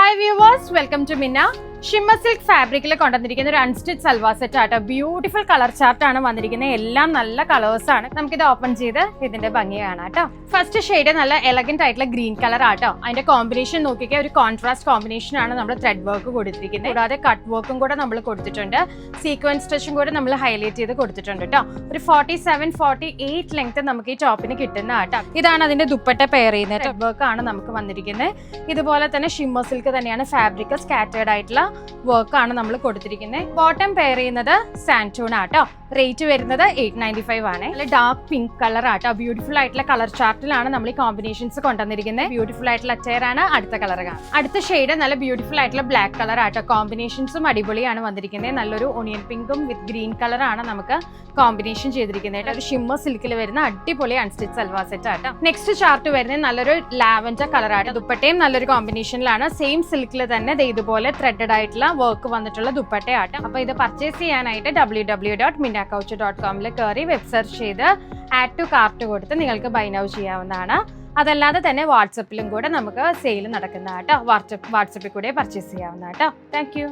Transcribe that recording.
Hi viewers, welcome to Minna. Shimmer silk ഫാബ്രിക്കിൽ കൊണ്ടുവന്നിരിക്കുന്ന ഒരു unstitch salwar set ആട്ടോ. ബ്യൂട്ടിഫുൾ കളർ ചാർട്ട് ആണ് വന്നിരിക്കുന്നത്. എല്ലാം നല്ല കളേഴ്സ് ആണ്. നമുക്കിത് ഓപ്പൺ ചെയ്ത് ഇതിന്റെ ഭംഗി കാണാം കേട്ടോ. ഫസ്റ്റ് ഷെയ്ഡ് നല്ല എലഗന്റ് ആയിട്ടുള്ള ഗ്രീൻ കളർ ആട്ടോ. അതിന്റെ കോമ്പിനേഷൻ നോക്കിക്കാൻ ഒരു കോൺട്രാസ്റ്റ് കോമ്പിനേഷൻ ആണ് നമ്മൾ ത്രെഡ് വർക്ക് കൊടുത്തിരിക്കുന്നത്. കൂടാതെ കട്ട് വർക്കും കൂടെ നമ്മൾ കൊടുത്തിട്ടുണ്ട്. സീക്വൻസ് ടച്ചും കൂടെ നമ്മൾ ഹൈലൈറ്റ് ചെയ്ത് കൊടുത്തിട്ടുണ്ട് കേട്ടോ. ഒരു 47-48 ലെങ്ത് നമുക്ക് ഈ ടോപ്പിന് കിട്ടുന്ന ആട്ടോ. ഇതാണ് അതിന്റെ ദുപ്പട്ട പെയർ ചെയ്യുന്നത്. ത്രെഡ് വർക്ക് ആണ് നമുക്ക് വന്നിരിക്കുന്നത്. ഇതുപോലെ തന്നെ ഷിമ്മർ സിൽക്ക് തന്നെയാണ് ഫാബ്രിക്. സ്കാറ്റേർഡ് ആയിട്ടുള്ള വർക്കാണ് നമ്മൾ കൊടുത്തിരിക്കുന്നത്. ബോട്ടം പെയർ ചെയ്യുന്നത് സാൻറ്റൂൺ ആട്ടോ. റേറ്റ് വരുന്നത് 895 ആണ്. നല്ല ഡാർക്ക് പിങ്ക് കളർ ആട്ടോ. ബ്യൂട്ടിഫുൾ ആയിട്ടുള്ള കളർ ചാർട്ടിലാണ് നമ്മൾ ഈ കോമ്പിനേഷൻസ് കൊണ്ടുവന്നിരിക്കുന്നത്. ബ്യൂട്ടിഫുൾ ആയിട്ടുള്ള അറ്റയർ ആണ്. അടുത്ത കളർ കാണാം. അടുത്ത ഷെയ്ഡ് നല്ല ബ്യൂട്ടിഫുൾ ആയിട്ടുള്ള ബ്ലാക്ക് കളർ ആട്ടോ. കോമ്പിനേഷൻസും അടിപൊളിയാണ് വന്നിരിക്കുന്നത്. നല്ലൊരു ഒണിയൻ പിങ്കും വിത്ത് ഗ്രീൻ കളർ ആണ് നമുക്ക് കോമ്പിനേഷൻ ചെയ്തിരിക്കുന്നത്. ഒരു ഷിമ്മർ സിൽക്കിൽ വരുന്ന അടിപൊളി അൺസ്റ്റിച്ച് സൽവാർ സെറ്റ് ആട്ടോ. നെക്സ്റ്റ് ചാർട്ട് വരുന്നത് നല്ലൊരു ലാവൻഡർ കളർ ആട്ടോ. ദുപ്പട്ടയും നല്ലൊരു കോമ്പിനേഷനിലാണ്. സെയിം സിൽക്കിൽ തന്നെ ഇതുപോലെ ത്രെഡഡ് ആയിട്ടുള്ള വർക്ക് വന്നിട്ടുള്ള ദുപ്പട്ടയാട്ടോ. അപ്പൊ ഇത് പർച്ചേസ് ചെയ്യാനായിട്ട് www.minnacouch.com കയറി വെബ് സെർച്ച് ചെയ്ത് ആഡ് ടു കാർട്ട് കൊടുത്ത് നിങ്ങൾക്ക് ബൈ നൗ ചെയ്യാവുന്നതാണ്. അതല്ലാതെ തന്നെ വാട്സപ്പിലും കൂടെ നമുക്ക് സെയിൽ നടക്കുന്നതാട്ടോ. വാട്സപ്പിൽ കൂടെ പർച്ചേസ് ചെയ്യാവുന്നതാട്ടോ. Thank you.